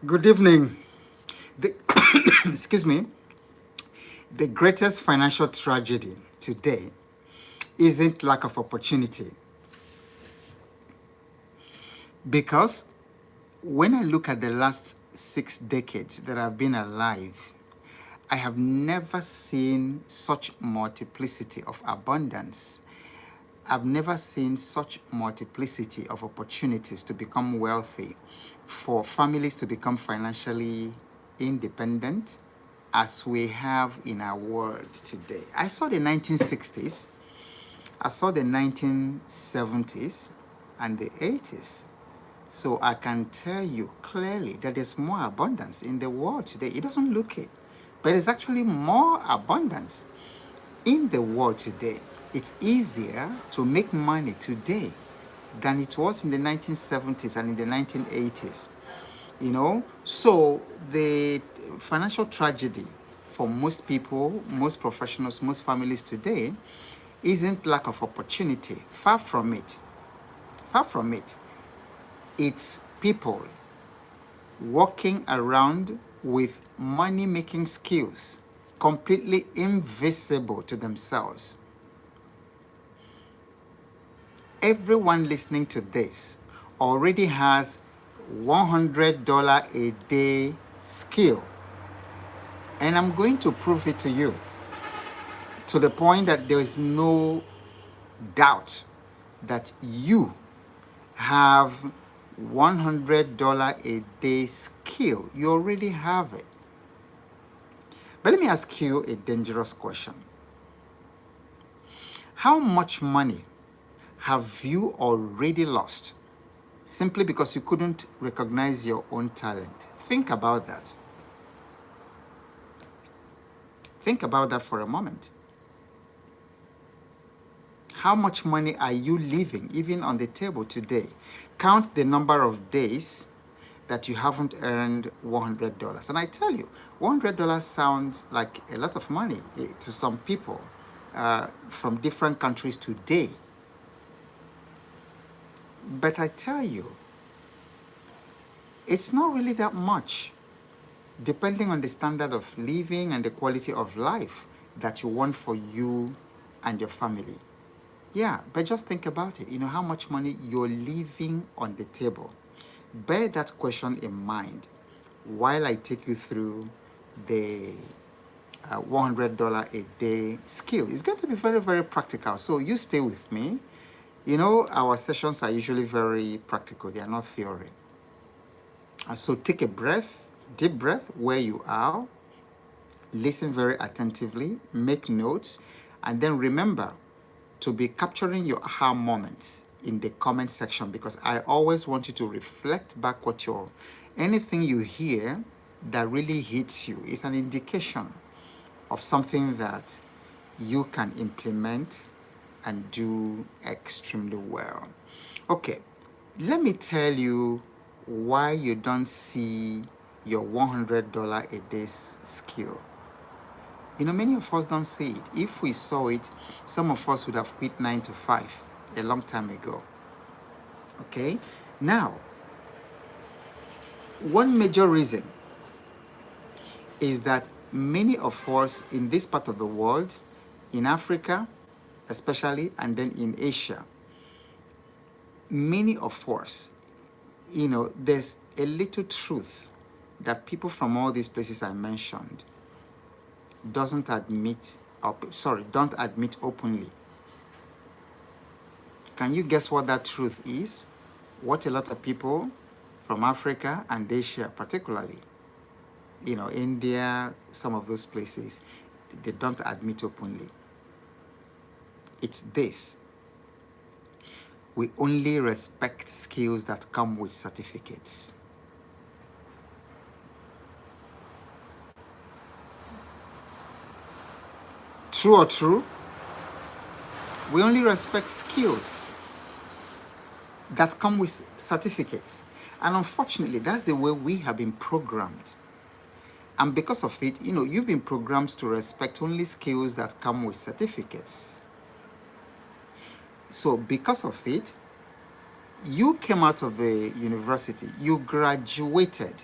Good evening. The, excuse me. The greatest financial tragedy today isn't lack of opportunity, because when I look at the last 6 decades that I've been alive, I have never seen such multiplicity of abundance. I've never seen such multiplicity of opportunities to become wealthy, for families to become financially independent, as we have in our world today. I saw the 1960s, I saw the 1970s, and the 80s. So I can tell you clearly that there's more abundance in the world today. It doesn't look it, but there's actually more abundance in the world today. It's easier to make money today than it was in the 1970s and in the 1980s. So the financial tragedy for most people, most professionals, most families today isn't lack of opportunity. Far from it. Far from it. It's people walking around with money making skills completely invisible to themselves. Everyone listening to this already has $100 a day skill. And I'm going to prove it to you to the point that there is no doubt that you have $100 a day skill. You already have it. But let me ask you a dangerous question. How much money have you already lost simply because you couldn't recognize your own talent? Think about that. Think about that for a moment. How much money are you leaving even on the table today? Count the number of days that you haven't earned $100. And I tell you, $100 sounds like a lot of money to some people from different countries today. But I tell you, it's not really that much, depending on the standard of living and the quality of life that you want for you and your family. Yeah, but just think about it. How much money you're leaving on the table. Bear that question in mind while I take you through the $100 a day skill. It's going to be very, very practical. So you stay with me. Our sessions are usually very practical. They are not theory. So take a deep breath where you are. Listen very attentively. Make notes. And then remember to be capturing your aha moments in the comment section, because I always want you to reflect back anything you hear that really hits you is an indication of something that you can implement and do extremely well. Okay, let me tell you why you don't see your $100 a day skill. Many of us don't see it. If we saw it, some of us would have quit 9 to 5 a long time ago. Okay? Now, one major reason is that many of us in this part of the world, in Africa especially, and then in Asia, many of us, there's a little truth that people from all these places I mentioned don't admit openly. Can you guess what that truth is? What a lot of people from Africa and Asia particularly, India, some of those places, they don't admit openly. It's this: we only respect skills that come with certificates. True or true? We only respect skills that come with certificates. And unfortunately, that's the way we have been programmed. And because of it, you've been programmed to respect only skills that come with certificates. So because of it, you came out of the university, you graduated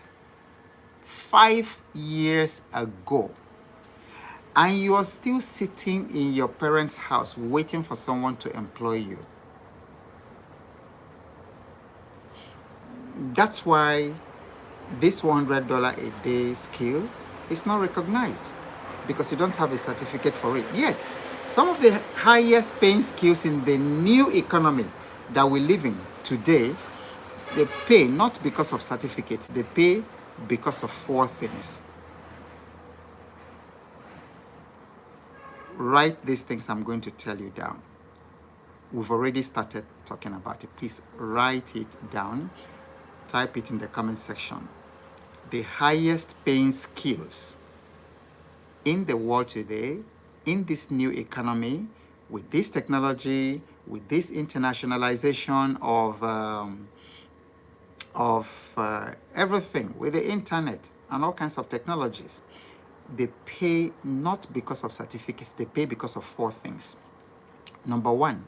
5 years ago, and you are still sitting in your parents' house waiting for someone to employ you. That's why this $100 a day skill is not recognized, because you don't have a certificate for it. Yet, some of the highest paying skills in the new economy that we live in today, they pay not because of certificates, they pay because of 4 things. Write these things I'm going to tell you down. We've already started talking about it. Please write it down. Type it in the comment section. The highest paying skills in the world today, in this new economy, with this technology, with this internationalization of everything, with the internet and all kinds of technologies, they pay not because of certificates, they pay because of 4 things. Number 1,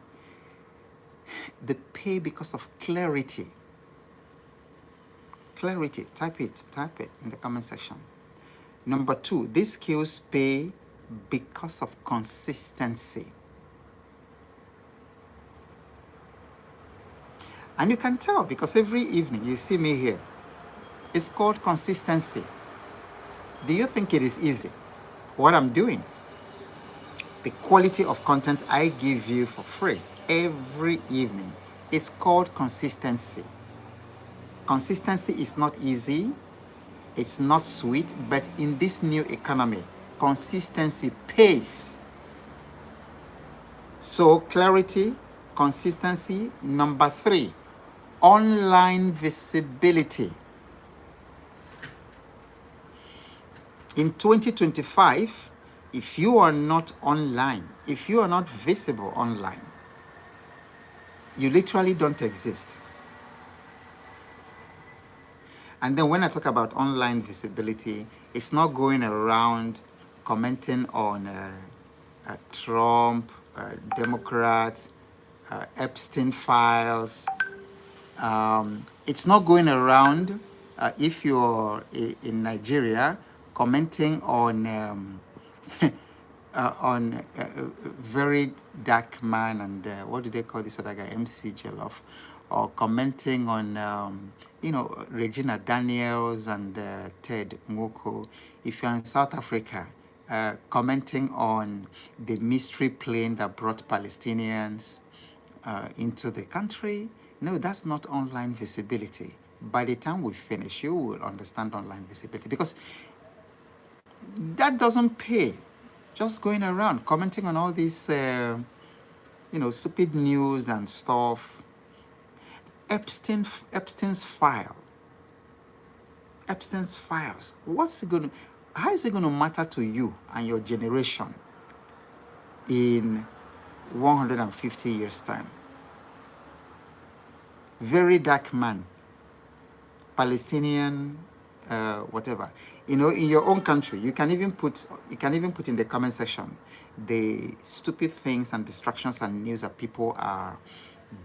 they pay because of clarity. Clarity, type it in the comment section. Number 2, these skills pay because of consistency. And you can tell because every evening you see me here. It's called consistency. Do you think it is easy? What I'm doing, the quality of content I give you for free every evening, it's called consistency. Consistency is not easy, it's not sweet, but in this new economy, consistency pays. So clarity, consistency. Number 3, online visibility. In 2025, if you are not online, if you are not visible online, you literally don't exist. And then when I talk about online visibility, it's not going around commenting on Trump, Democrats, Epstein files. It's not going around, if you're in Nigeria, commenting on very dark man and what do they call this other guy, MC Jollof, or commenting on Regina Daniels and Ted Nwoko. If you're in South Africa, commenting on the mystery plane that brought Palestinians into the country. No, that's not online visibility. By the time we finish, you will understand online visibility, because that doesn't pay. Just going around commenting on all these, stupid news and stuff. Epstein's files. How is it going to matter to you and your generation in 150 years' time? Very dark man, Palestinian, whatever. In your own country, you can even put in the comment section the stupid things and distractions and news that people are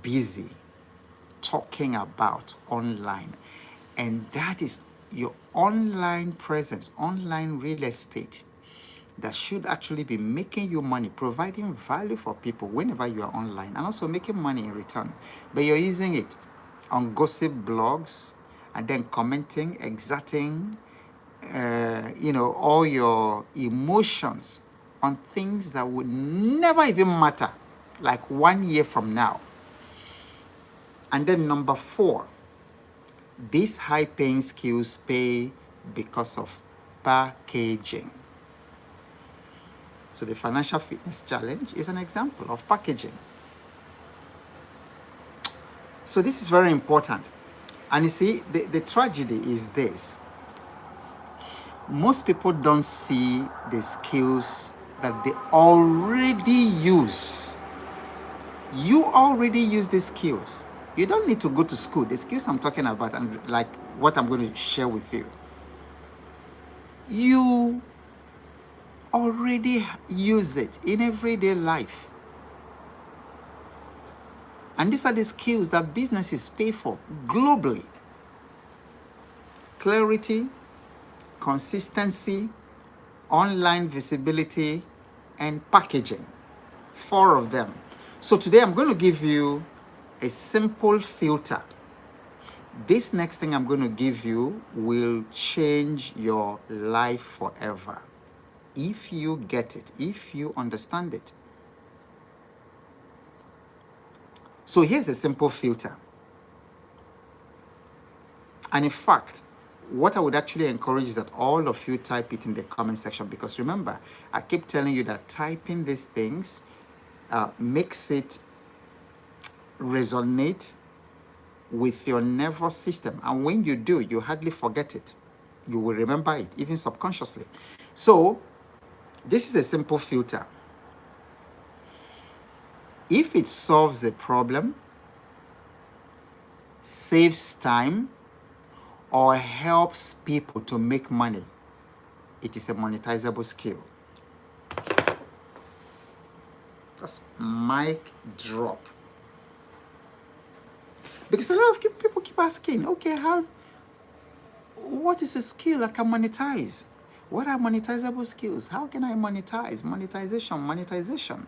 busy talking about online. And that is your online presence, online real estate, that should actually be making you money, providing value for people whenever you are online, and also making money in return. But you're using it on gossip blogs and then commenting, exerting, all your emotions on things that would never even matter, like 1 year from now. And then number 4, these high-paying skills pay because of packaging. So the Financial Fitness Challenge is an example of packaging. So this is very important. And you see, the tragedy is this. Most people don't see the skills that they already use. You already use the skills. You don't need to go to school. The skills I'm talking about, and like what I'm going to share with you, you already use it in everyday life. And these are the skills that businesses pay for globally. Clarity, consistency, online visibility, and packaging. 4 of them. So today I'm going to give you a simple filter. This next thing I'm going to give you will change your life forever. If you get it, if you understand it. So here's a simple filter. And in fact, what I would actually encourage is that all of you type it in the comment section, because remember, I keep telling you that typing these things makes it resonate with your nervous system. And when you do, you hardly forget it. You will remember it, even subconsciously. So this is a simple filter. If it solves a problem, saves time, or helps people to make money, it is a monetizable skill. That's mic drop. Because a lot of people keep asking, okay, what is a skill I can monetize? What are monetizable skills? How can I monetize? Monetization.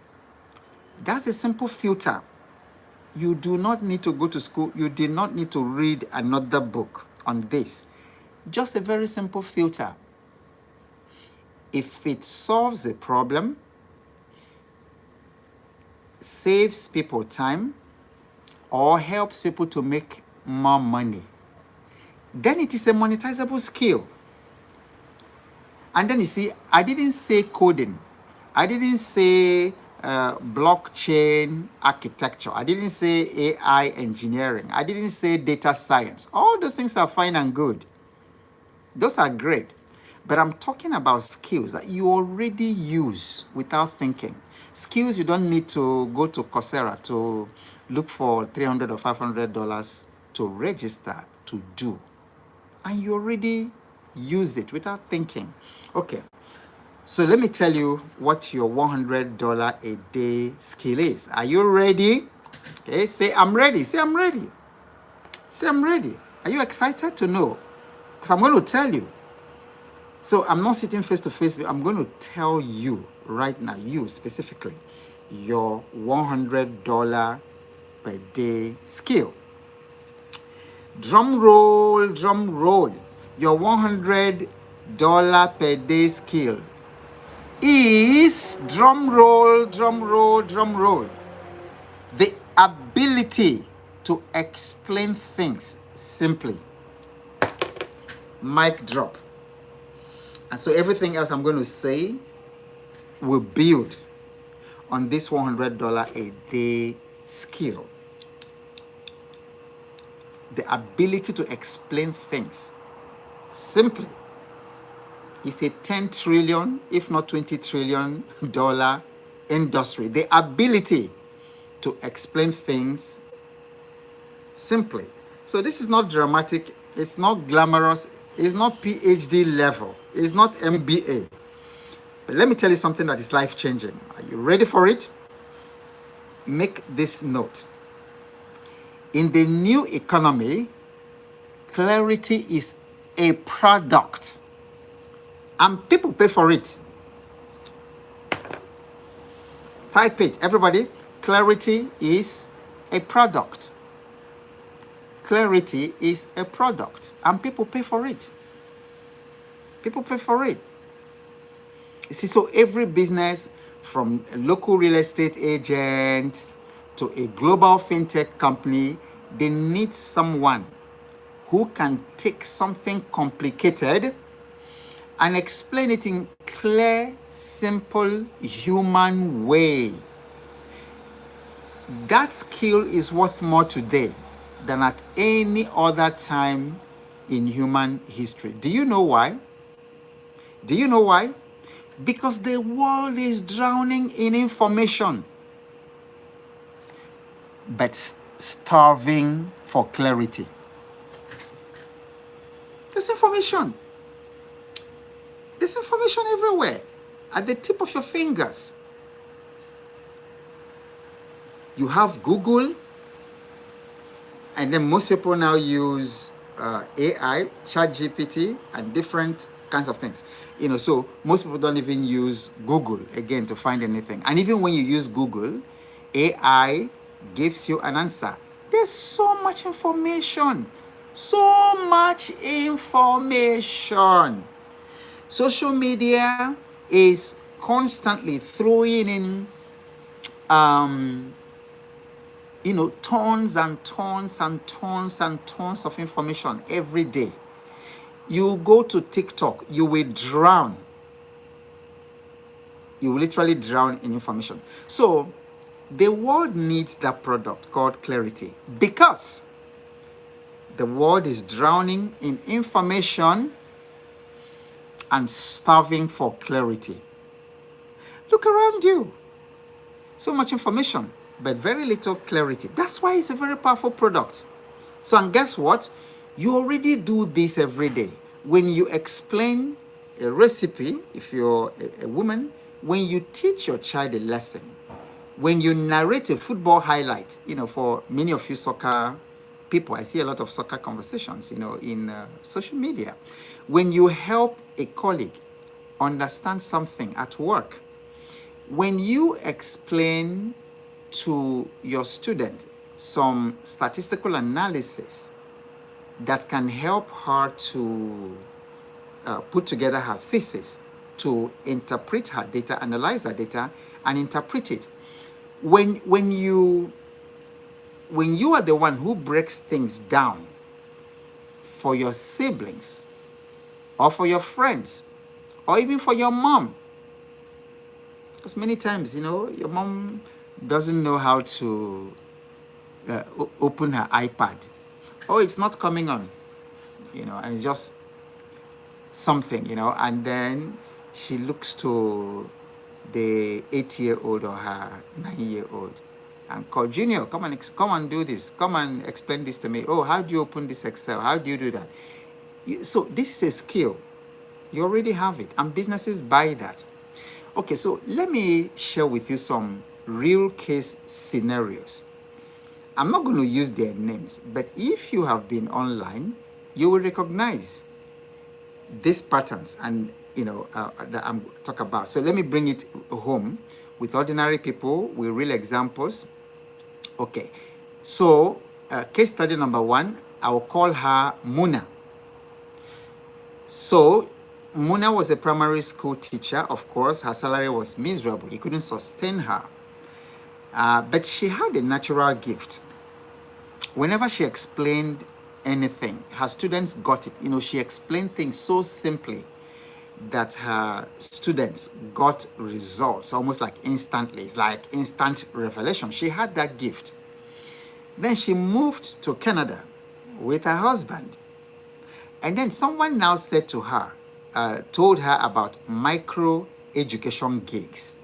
That's a simple filter. You do not need to go to school. You did not need to read another book on this. Just a very simple filter. If it solves a problem, saves people time, or helps people to make more money, then it is a monetizable skill. And then you see, I didn't say coding. I didn't say blockchain architecture. I didn't say AI engineering. I didn't say data science. All those things are fine and good. Those are great. But I'm talking about skills that you already use without thinking. Skills you don't need to go to Coursera to look for $300 or $500 to register to do. And you already use it without thinking. Okay, so let me tell you what your $100 a day skill is. Are you ready? Okay, say I'm ready. Say I'm ready. Say I'm ready. Are you excited to know? Because I'm going to tell you. So I'm not sitting face to face, but I'm going to tell you right now, you specifically, your $100 per day skill. Drum roll, drum roll. Your $100 per day skill is, drum roll, drum roll, drum roll, the ability to explain things simply. Mic drop. And so everything else I'm going to say will build on this $100 a day skill. The ability to explain things simply is a 10 trillion, if not $20 trillion industry. The ability to explain things simply. So this is not dramatic. It's not glamorous. It's not PhD level. It's not MBA. But let me tell you something that is life-changing. Are you ready for it? Make this note. In the new economy, clarity is a product, and people pay for it. Type it, everybody. Clarity is a product. Clarity is a product, and people pay for it. People pay for it. You see, so every business, from a local real estate agent to a global fintech company, they need someone who can take something complicated and explain it in clear, simple, human way. That skill is worth more today than at any other time in human history. Do you know why? Do you know why? Because the world is drowning in information, but starving for clarity. There's information. There's information everywhere, at the tip of your fingers. You have Google, and then most people now use AI, ChatGPT, and different kinds of things. So most people don't even use Google again to find anything. And even when you use Google, AI gives you an answer. There's so much information. So much information. Social media is constantly throwing in tons and tons and tons and tons of information every day. You go to TikTok, you will drown. You will literally drown in information. So the world needs that product called clarity, because the world is drowning in information and starving for clarity. Look around you. So much information, but very little clarity. That's why it's a very powerful product. So, and guess what? You already do this every day. When you explain a recipe, if you're a woman, when you teach your child a lesson, when you narrate a football highlight, for many of you soccer people, I see a lot of soccer conversations, in social media. When you help a colleague understand something at work, when you explain to your student some statistical analysis that can help her to put together her thesis, to interpret her data, analyze her data, and interpret it. When you are the one who breaks things down for your siblings, or for your friends, or even for your mom, because many times, your mom doesn't know how to open her iPad. Oh, it's not coming on, and it's just something, and then she looks to the 8-year-old or her 9-year-old and call, Junior, come and do this. Come and explain this to me. Oh, how do you open this Excel? How do you do that? So this is a skill. You already have it, and businesses buy that. Okay, so let me share with you some real case scenarios. I'm not going to use their names, but if you have been online, you will recognize these patterns and that I'm talking about. So let me bring it home with ordinary people with real examples. Okay, so case study number 1, I will call her Muna. So Muna was a primary school teacher. Of course, her salary was miserable. He couldn't sustain her. But she had a natural gift. Whenever she explained anything, her students got it. She explained things so simply that her students got results almost like instantly. It's like instant revelation. She had that gift. Then she moved to Canada with her husband. And then someone now said to her, told her about micro education gigs.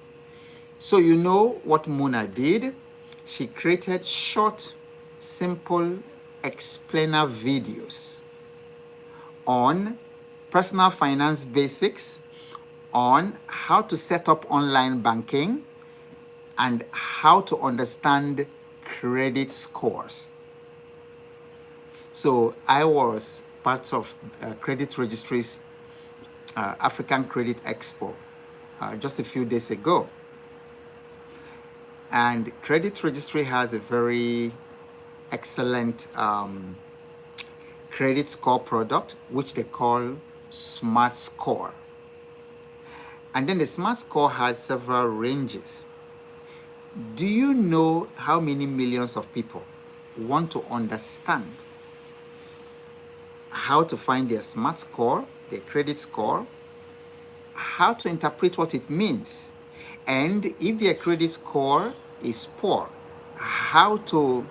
So you know what Muna did? She created short, simple explainer videos on personal finance basics, on how to set up online banking, and how to understand credit scores. So I was part of Credit Registry's African Credit Expo just a few days ago. And Credit Registry has a very excellent credit score product, which they call Smart Score. And then the Smart Score had several ranges. Do you know how many millions of people want to understand how to find their Smart Score, their credit score, how to interpret what it means, and if their credit score is poor, how to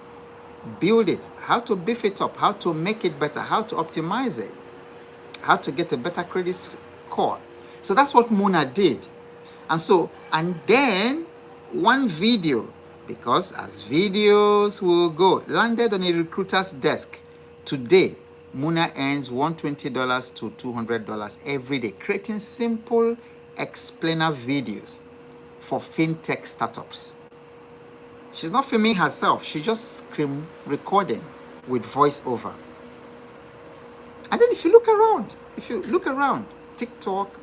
build it, how to beef it up, how to make it better, how to optimize it, how to get a better credit score. So that's what Muna did. And then one video, because as videos will go, landed on a recruiter's desk. Today, Muna earns $120 to $200 every day, creating simple explainer videos for fintech startups. She's not filming herself, she's just screen recording with voiceover. And then if you look around, TikTok,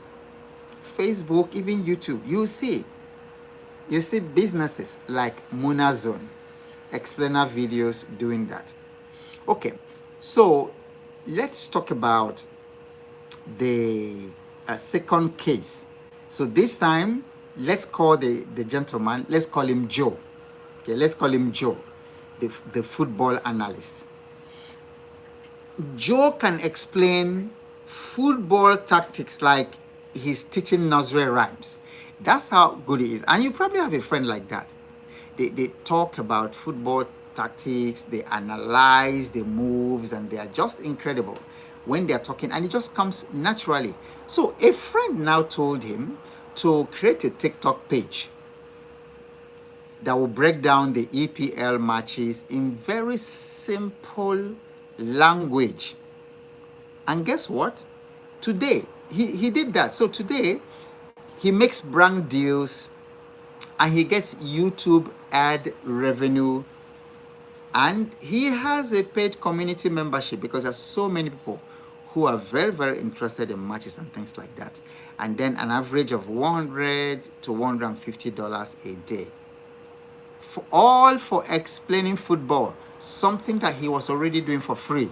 Facebook, even YouTube. You see businesses like Munazone, explainer videos doing that. Okay, so let's talk about the second case. So this time, let's call the gentleman, let's call him Joe. Okay, let's call him Joe, the football analyst. Joe can explain football tactics like he's teaching nursery rhymes. That's how good he is. And you probably have a friend like that. They talk about football tactics, they analyze the moves, and they are just incredible when they're talking, and it just comes naturally. So a friend now told him to create a TikTok page that will break down the EPL matches in very simple language. And guess what? Today, he did that. So today, he makes brand deals and he gets YouTube ad revenue. And he has a paid community membership because there's so many people who are very, very interested in matches and things like that. And then an average of $100 to $150 a day. All for explaining football, something that he was already doing for free.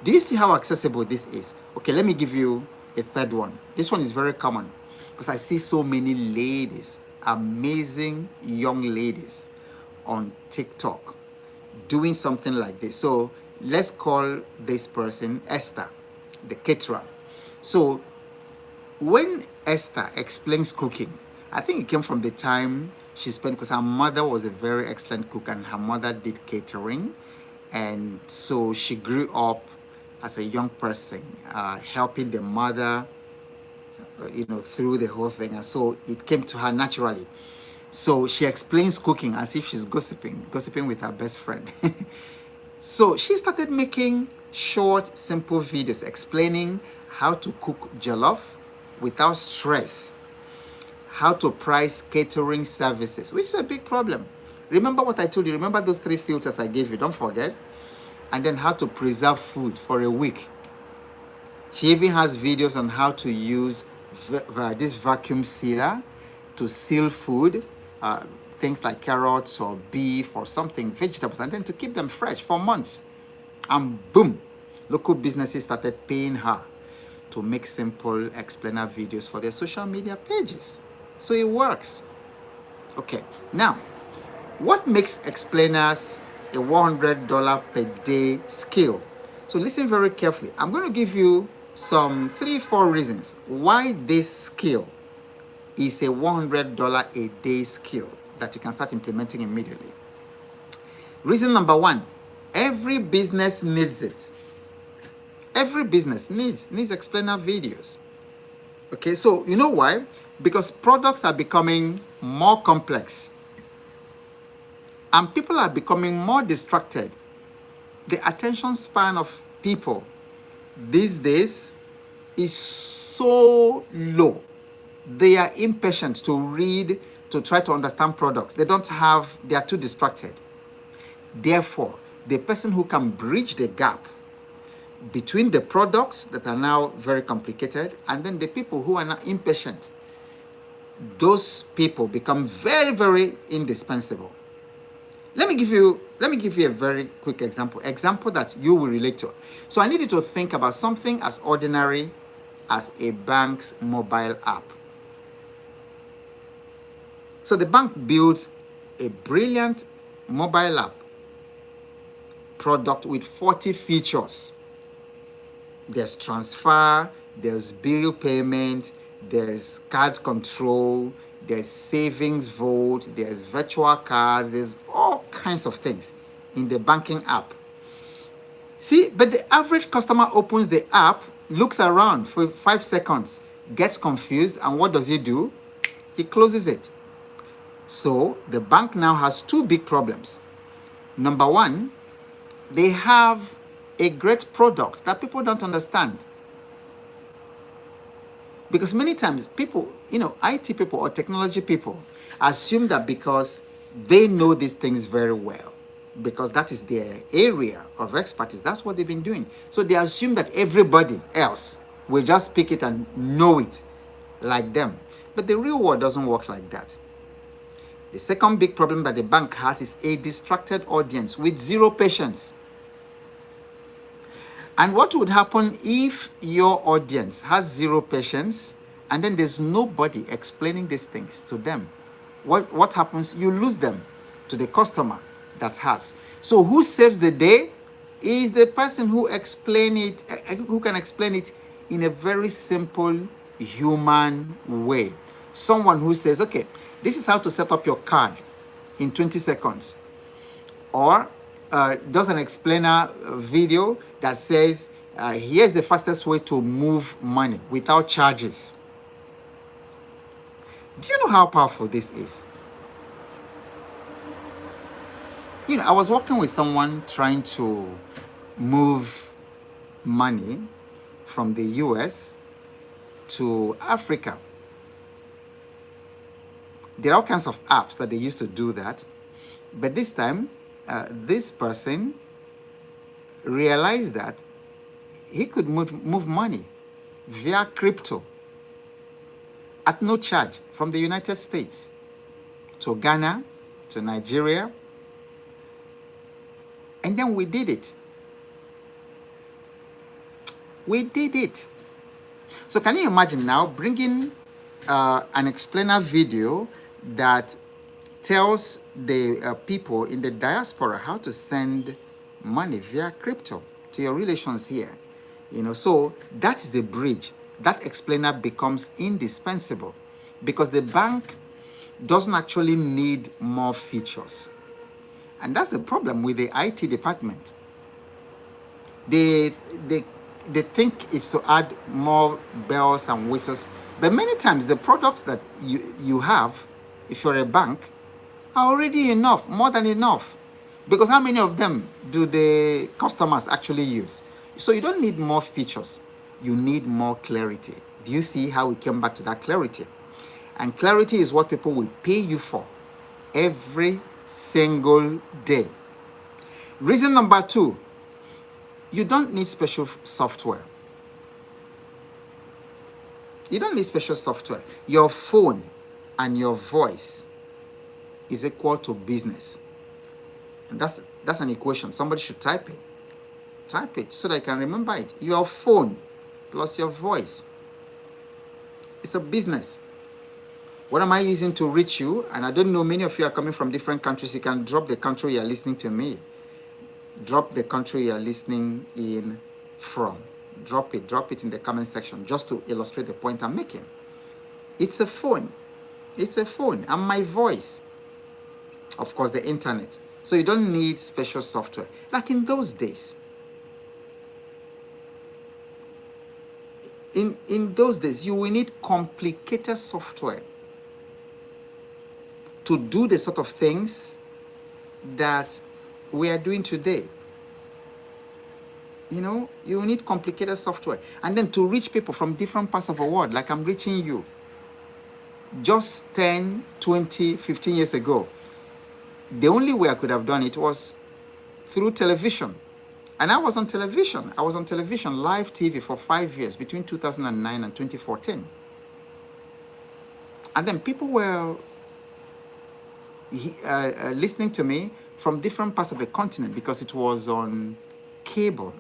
Do you see how accessible this is? Okay, let me give you a third one. This one is very common because I see so many ladies, amazing young ladies on TikTok doing something like this. So let's call this person Esther, the caterer. So when Esther explains cooking, I think it came from the time she spent, because her mother was a very excellent cook and her mother did catering. And so she grew up as a young person, helping the mother, through the whole thing. And so it came to her naturally. So she explains cooking as if she's gossiping with her best friend. So she started making short, simple videos explaining how to cook jollof without stress, how to price catering services, which is a big problem. Remember what I told you? Remember those 3 filters I gave you? Don't forget. And then how to preserve food for a week. She even has videos on how to use this vacuum sealer to seal food, things like carrots or beef or something, vegetables, and then to keep them fresh for months. And boom, local businesses started paying her to make simple explainer videos for their social media pages. So it works. Okay, now, what makes explainers a $100 per day skill? So listen very carefully. I'm going to give you some 3-4 reasons why this skill is a $100 a day skill that you can start implementing immediately. Reason number 1, every business needs it. Every business needs explainer videos. Okay, so you know why? Because products are becoming more complex and people are becoming more distracted. The attention span of people these days is so low. They are impatient to read, to try to understand products. They are too distracted. Therefore, the person who can bridge the gap between the products that are now very complicated and then the people who are now impatient, those people become very, very indispensable. Let me give you a very quick example that you will relate to. So I need you to think about something as ordinary as a bank's mobile app. So the bank builds a brilliant mobile app product with 40 features. There's transfer, there's bill payment, there's card control, there's savings vault, there's virtual cards, there's all kinds of things in the banking app. See, but the average customer opens the app, looks around for 5 seconds, gets confused, and what does he do? He closes it. So the bank now has 2 big problems. Number 1, they have a great product that people don't understand. Because many times people, IT people or technology people assume that because they know these things very well, because that is their area of expertise, that's what they've been doing. So they assume that everybody else We'll just speak it and know it like them. But the real world doesn't work like that. The second big problem that the bank has is a distracted audience with zero patience. And what would happen if your audience has zero patience and then there's nobody explaining these things to them? What happens? You lose them to the customer that has. So who saves the day is the person who who can explain it in a very simple human way. Someone who says, okay, this is how to set up your card in 20 seconds. Or does an explainer video that says, here's the fastest way to move money without charges. Do you know how powerful this is? I was working with someone trying to move money from the US to Africa. There are all kinds of apps that they use to do that. But this time, this person realized that he could move money via crypto at no charge from the United States to Ghana, to Nigeria. And then we did it. We did it. So can you imagine now bringing an explainer video that tells the people in the diaspora how to send money via crypto to your relations here? So that is the bridge. That explainer becomes indispensable because the bank doesn't actually need more features. And that's the problem with the IT department. They think it's to add more bells and whistles. But many times the products that you have, if you're a bank, are already enough, more than enough. Because how many of them do the customers actually use? So you don't need more features. You need more clarity. Do you see how we came back to that clarity? And clarity is what people will pay you for every single day. Reason number 2, you don't need special software. You don't need special software. Your phone and your voice is equal to business. And that's an equation. Somebody should type it. Type it so that you can remember it. Your phone plus your voice. It's a business. What am I using to reach you? And I don't know, many of you are coming from different countries. You can drop the country you're listening to me. Drop the country you're listening in from. Drop it in the comment section just to illustrate the point I'm making. It's a phone. It's a phone. And my voice. Of course, the internet. So you don't need special software. Like in those days. In those days, you will need complicated software to do the sort of things that we are doing today. You will need complicated software. And then to reach people from different parts of the world, like I'm reaching you. Just 10, 20, 15 years ago, the only way I could have done it was through television. And I was on television. I was on television, live TV, for 5 years, between 2009 and 2014. And then people were listening to me from different parts of the continent because it was on cable.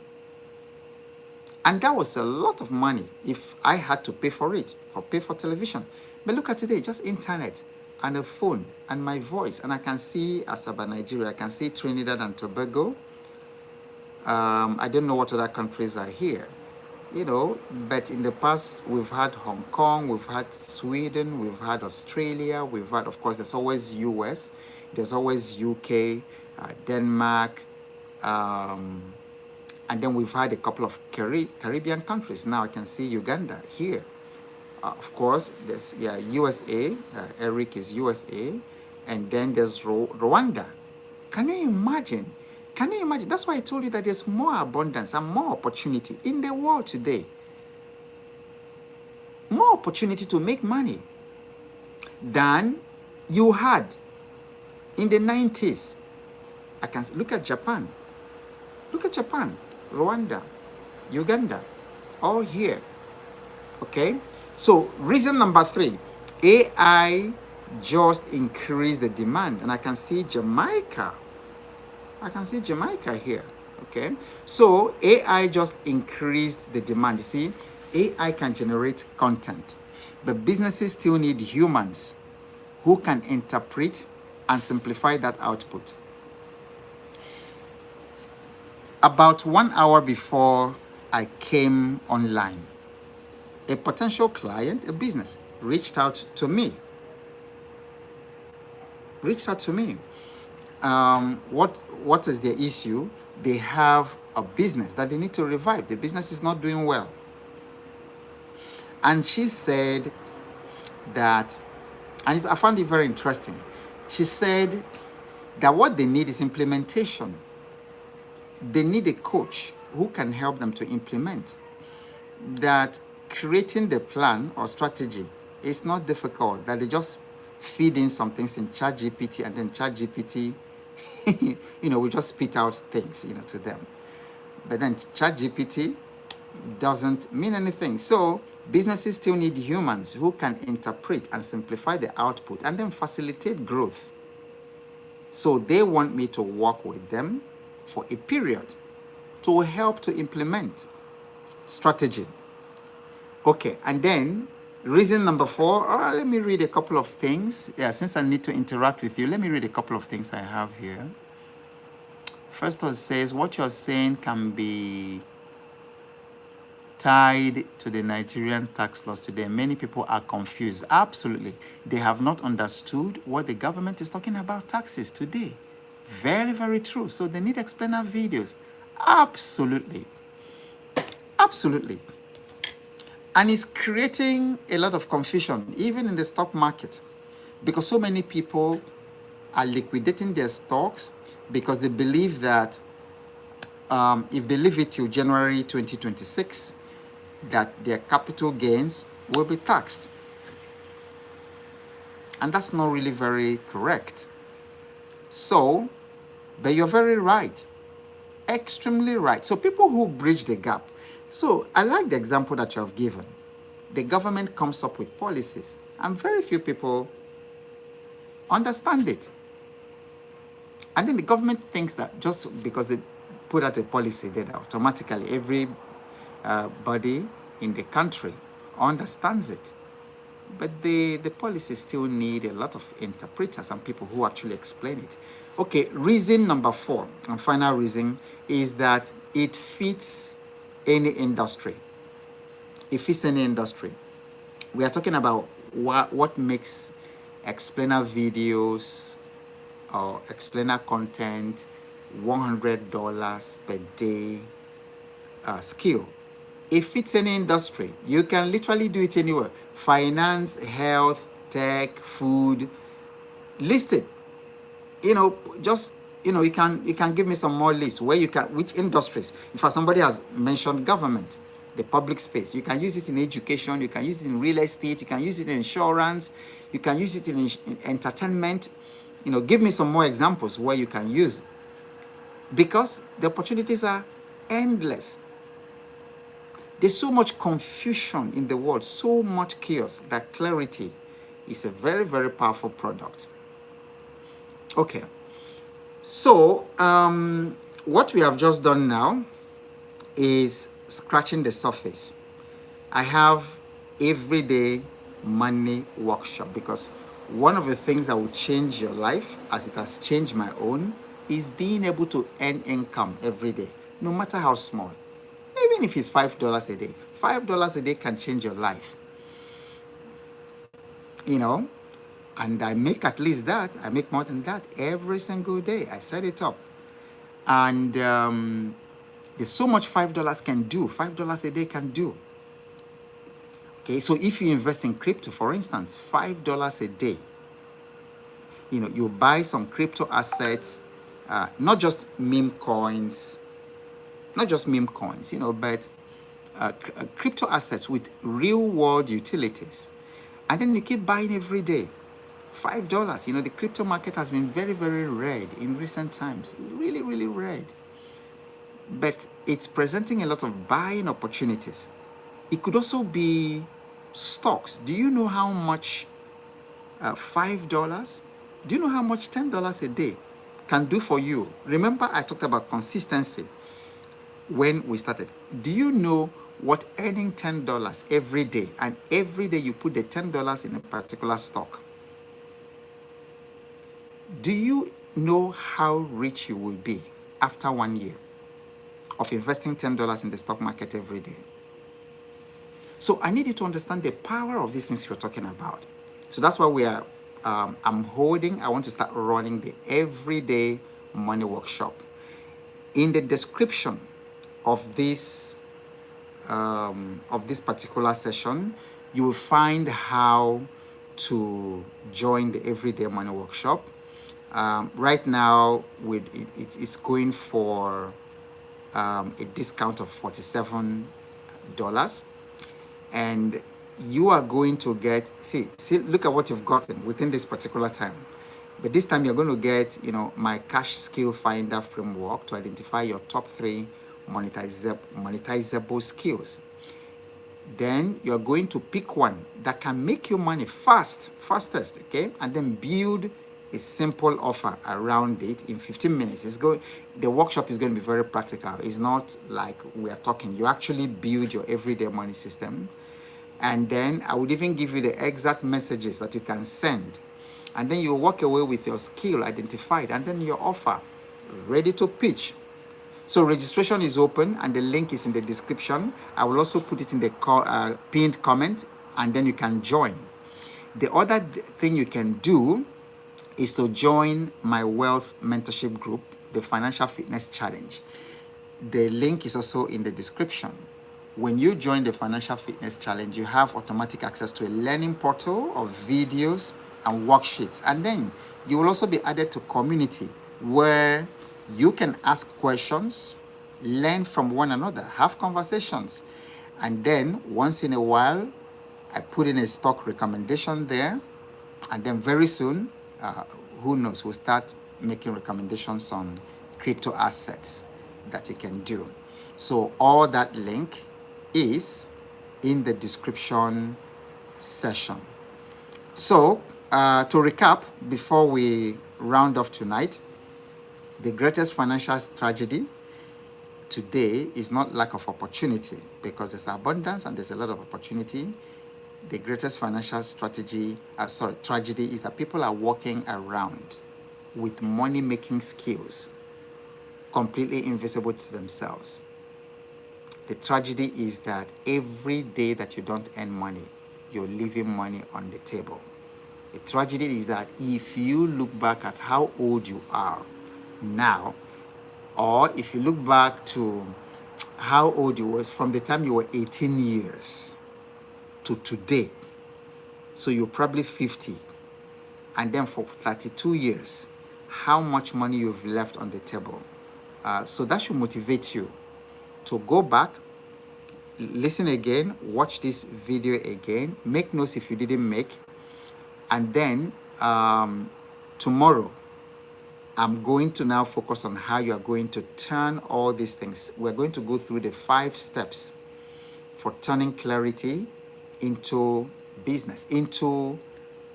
And that was a lot of money if I had to pay for it, or pay for television. But look at today, just internet and a phone and my voice. And I can see Asaba, Nigeria. I can see Trinidad and Tobago. I don't know what other countries are here, but in the past, we've had Hong Kong, we've had Sweden, we've had Australia, we've had, of course, there's always US, there's always UK, Denmark, and then we've had a couple of Caribbean countries. Now I can see Uganda here. Of course, there's USA, Eric is USA, and then there's Rwanda. Can you imagine? Can you imagine? That's why I told you that there's more abundance and more opportunity in the world today. More opportunity to make money than you had in the 90s. I can look at Japan. Look at Japan, Rwanda, Uganda, all here. Okay, so reason number three, AI just increased the demand, and I can see Jamaica. I can see Jamaica here. Okay, so AI just increased the demand. You see, AI can generate content, but businesses still need humans who can interpret and simplify that output. About 1 hour before I came online, a potential client, a business, reached out to me. Reached out to me. What is the issue? They have a business that they need to revive. The business is not doing well. And she said that, and I found it very interesting. She said that what they need is implementation. They need a coach who can help them to implement. That creating the plan or strategy is not difficult, that they just feed in some things in ChatGPT, and then ChatGPT, we just spit out things, to them. But then ChatGPT doesn't mean anything. So businesses still need humans who can interpret and simplify the output and then facilitate growth. So they want me to work with them for a period to help to implement strategy. Okay, and then reason number four, let me read a couple of things. Yeah, since I need to interact with you, let me read a couple of things I have here. First one says, what you're saying can be tied to the Nigerian tax laws today. Many people are confused. Absolutely. They have not understood what the government is talking about taxes today. Very, very true. So they need explainer videos. Absolutely. Absolutely. And it's creating a lot of confusion, even in the stock market, because so many people are liquidating their stocks because they believe that if they leave it till January 2026, that their capital gains will be taxed. And that's not really very correct. So, but you're very right. Extremely right. So people who bridge the gap. So I like the example that you have given. The government comes up with policies, and very few people understand it. And then the government thinks that just because they put out a policy, that automatically every body in the country understands it. But the policies still need a lot of interpreters and people who actually explain it. Okay, reason number four, and final reason, is that it fits any industry. It fits any industry. We are talking about what makes explainer videos or explainer content $100 per day skill. It fits any industry. You can literally do it anywhere. Finance, health, tech, food, list it. Just you can give me some more lists where you can, which industries. If somebody has mentioned government, the public space, you can use it in education, you can use it in real estate, you can use it in insurance, you can use it in entertainment. Give me some more examples where you can use it, because the opportunities are endless. There's so much confusion in the world, so much chaos, that clarity is a very, very powerful product. Okay. So, what we have just done now is scratching the surface. I have everyday money workshop, because one of the things that will change your life, as it has changed my own, is being able to earn income every day, no matter how small. Even if it's $5 a day. $5 a day can change your life. And I make at least that. I make more than that every single day. I set it up. And there's so much $5 can do. $5 a day can do. Okay, so if you invest in crypto, for instance, $5 a day, you buy some crypto assets, not just meme coins, but crypto assets with real world utilities. And then you keep buying every day. $5. The crypto market has been very, very red in recent times. Really, really red. But it's presenting a lot of buying opportunities. It could also be stocks. Do you know how much $5? Do you know how much $10 a day can do for you? Remember, I talked about consistency when we started. Do you know what earning $10 every day, and every day you put the $10 in a particular stock? Do you know how rich you will be after 1 year of investing $10 in the stock market every day? So I need you to understand the power of these things you're talking about. So that's why I want to start running the everyday money workshop. In the description of this particular session, you will find how to join the everyday money workshop. Right now, it's going for a discount of $47, and you are going to get, see, look at what you've gotten within this particular time. But this time you're going to get, my cash skill finder framework to identify your top 3 monetizable skills. Then you're going to pick one that can make you money fastest, okay? And then build a simple offer around it in 15 minutes. The workshop is going to be very practical. It's not like we are talking. You actually build your everyday money system. And then I would even give you the exact messages that you can send. And then you walk away with your skill identified, and then your offer ready to pitch. So registration is open, and the link is in the description. I will also put it in the pinned comment, and then you can join. The other thing you can do is to join my wealth mentorship group, the Financial Fitness Challenge. The link is also in the description. When you join the Financial Fitness Challenge, you have automatic access to a learning portal of videos and worksheets. And then you will also be added to community where you can ask questions, learn from one another, have conversations. And then once in a while, I put in a stock recommendation there. And then very soon, who knows, we'll start making recommendations on crypto assets that you can do. So all that link is in the description section. So to recap, before we round off tonight, the greatest financial tragedy today is not lack of opportunity, because there's abundance and there's a lot of opportunity. The greatest financial tragedy is that people are walking around with money-making skills completely invisible to themselves. The tragedy is that every day that you don't earn money, you're leaving money on the table. The tragedy is that if you look back at how old you are now, or if you look back to how old you were from the time you were 18 years to today, so you're probably 50, and then for 32 years, how much money you've left on the table. So that should motivate you to go back, listen again, watch this video again, make notes if you didn't make, and then tomorrow, I'm going to now focus on how you are going to turn all these things. We're going to go through the 5 steps for turning clarity into business, into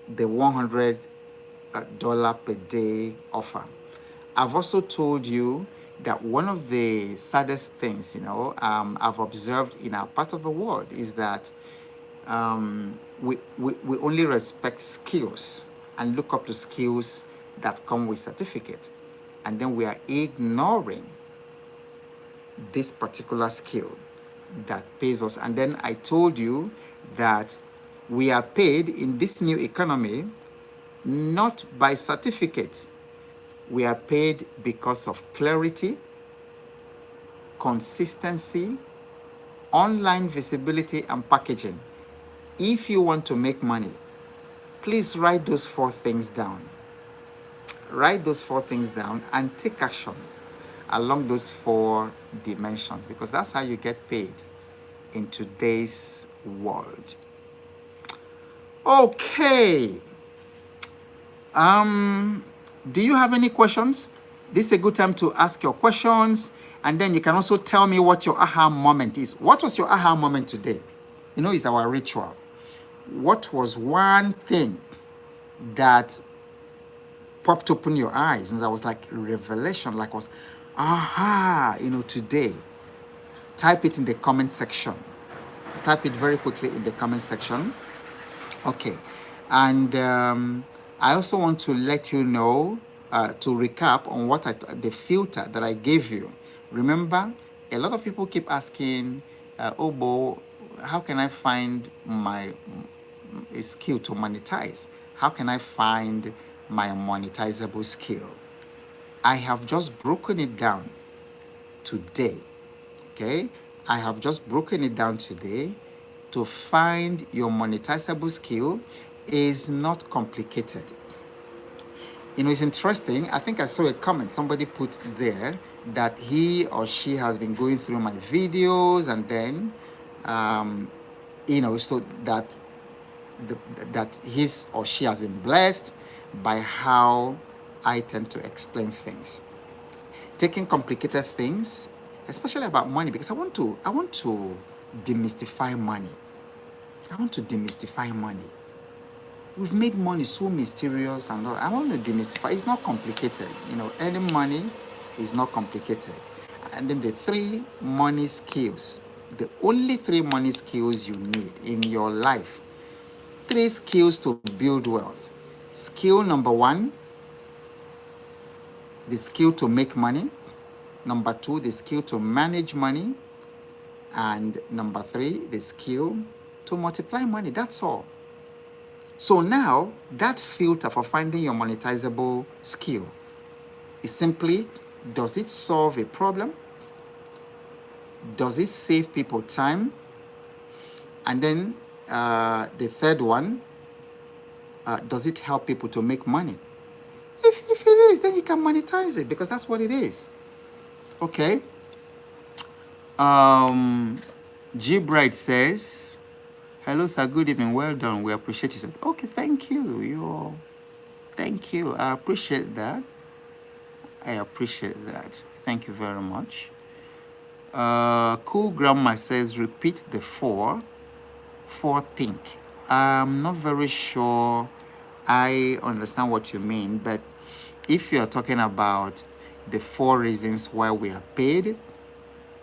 the $100 per day offer. I've also told you that one of the saddest things, I've observed in our part of the world is that we only respect skills and look up to skills that come with certificate, and then we are ignoring this particular skill that pays us. And then I told you that we are paid in this new economy not by certificates. We are paid because of clarity, consistency, online visibility, and packaging. If you want to make money, please write those 4 things down. Write those 4 things down and take action along those 4 dimensions, because that's how you get paid in today's world. Okay. Do you have any questions? This is a good time to ask your questions, and then you can also tell me what your aha moment is. What was your aha moment today? It's our ritual. What was one thing that popped open your eyes? And that was like revelation, like was, aha, today. Type it in the comment section. Type it very quickly in the comment section. Okay. And I also want to let you know, to recap on the filter that I gave you. Remember, a lot of people keep asking, Obo, how can I find my skill to monetize? How can I find my monetizable skill? I have just broken it down today. Okay, I have just broken it down today. To find your monetizable skill is not complicated. It's interesting. I think I saw a comment somebody put there that he or she has been going through my videos, and then, so that that his or she has been blessed by how I tend to explain things, taking complicated things, especially about money, because I want to demystify money. I want to demystify money. We've made money so mysterious, and all. I want to demystify. It's not complicated. Earning money is not complicated. And then the only three money skills you need in your life. Three skills to build wealth. Skill number one, the skill to make money. Number two, the skill to manage money. And number three, the skill to multiply money. That's all. So now, that filter for finding your monetizable skill is simply, does it solve a problem? Does it save people time? And then the third one, does it help people to make money? If it is, then you can monetize it, because that's what it is. Okay. G Bright says, hello sir, good evening, well done, we appreciate you. Okay, thank you. Thank you. I appreciate that. Thank you very much. Cool Grandma says, repeat the four think. I'm not very sure I understand what you mean, but if you're talking about the 4 reasons why we are paid,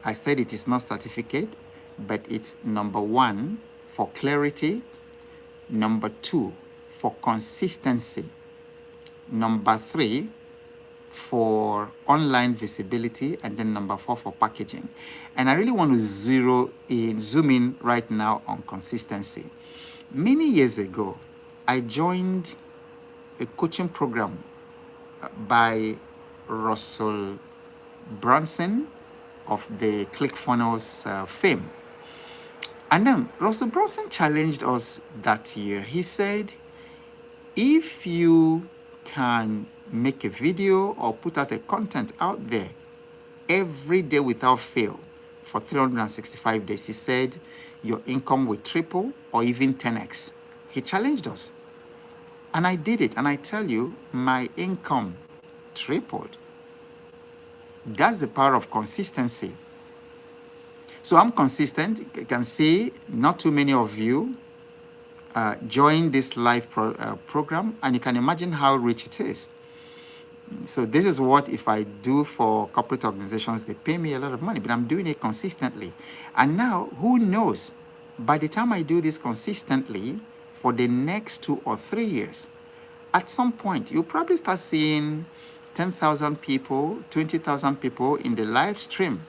I said it is not certificate, but it's number 1 for clarity, number 2 for consistency, number 3 for online visibility, and then number 4 for packaging. And I really want to zoom in right now on consistency. Many years ago, I joined a coaching program by Russell Brunson of the ClickFunnels fame. And then Russell Brunson challenged us that year. He said, if you can make a video or put out a content out there every day without fail for 365 days, he said, your income will triple or even 10x. He challenged us. And I did it. And I tell you, my income tripled. That's the power of consistency. So I'm consistent. You can see not too many of you join this live program, and you can imagine how rich it is. So this is what, if I do for corporate organizations, they pay me a lot of money, but I'm doing it consistently. And now, who knows, by the time I do this consistently for the next 2 or 3 years, at some point, you'll probably start seeing 10,000 people, 20,000 people in the live stream.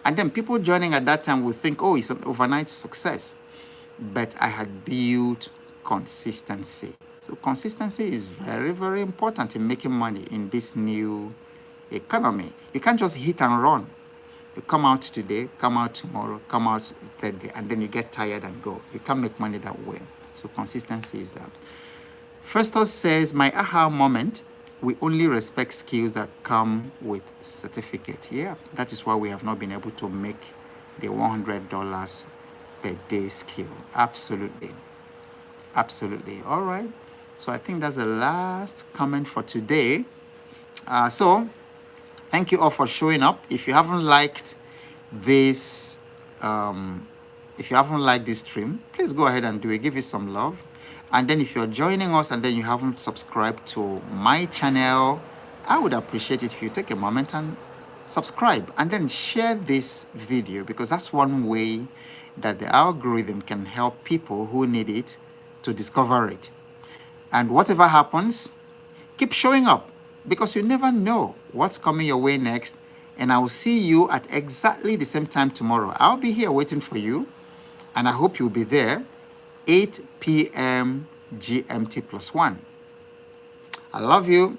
And then people joining at that time will think, oh, it's an overnight success. But I had built consistency. So consistency is very, very important in making money in this new economy. You can't just hit and run. You come out today, come out tomorrow, come out that day, and then you get tired and go. You can't make money that way. So consistency is that. Festus says, my aha moment, we only respect skills that come with certificate. Yeah, that is why we have not been able to make the $100 per day skill. Absolutely. Absolutely. All right. So I think that's the last comment for today. So thank you all for showing up. If you haven't liked this stream, please go ahead and do it. Give it some love. And then if you're joining us and then you haven't subscribed to my channel, I would appreciate it if you take a moment and subscribe and then share this video, because that's one way that the algorithm can help people who need it to discover it. And whatever happens, keep showing up, because you never know what's coming your way next. And I will see you at exactly the same time tomorrow. I'll be here waiting for you, and I hope you'll be there 8 p.m. GMT plus 1. I love you.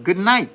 Good night.